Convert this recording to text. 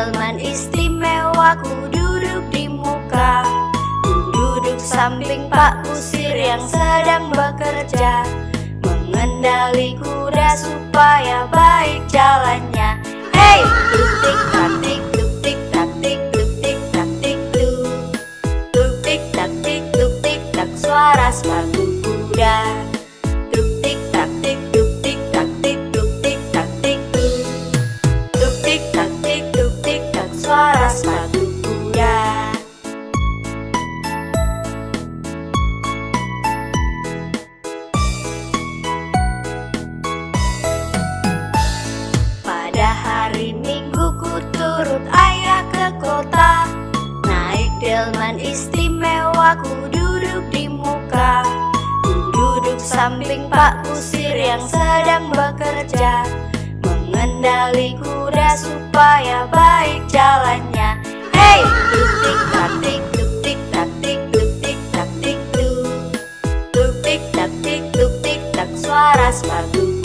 delman istimewa, ku duduk di muka. Ku duduk samping Pak Kusir yang sedang bekerja, mengendali kuda supaya baik jalannya. Hey, tuk tik tak tik, tuk tik tak tik, tuk tik tak tik tuk. Tuk tik tak tik, tuk tik tak, suara sepatu kuda. Tuk tik tak tik, tuk tik tak tik, tuk tik tak tik tuk. Tuk tik tak tik, tuk tik tak, suara sepatu kuda. Pada hari Minggu ku turut ayah ke kota, naik delman istimewa, ku duduk di muka. Ku duduk samping Pak Kusir yang sedang bekerja, mengendali kuda supaya baik jalannya. Hey, tuk tik tak tik, tuk tik tak tik, tuk tik tak tik tuk. Tuk tik tak tik, tuk tik tak, suara sepatu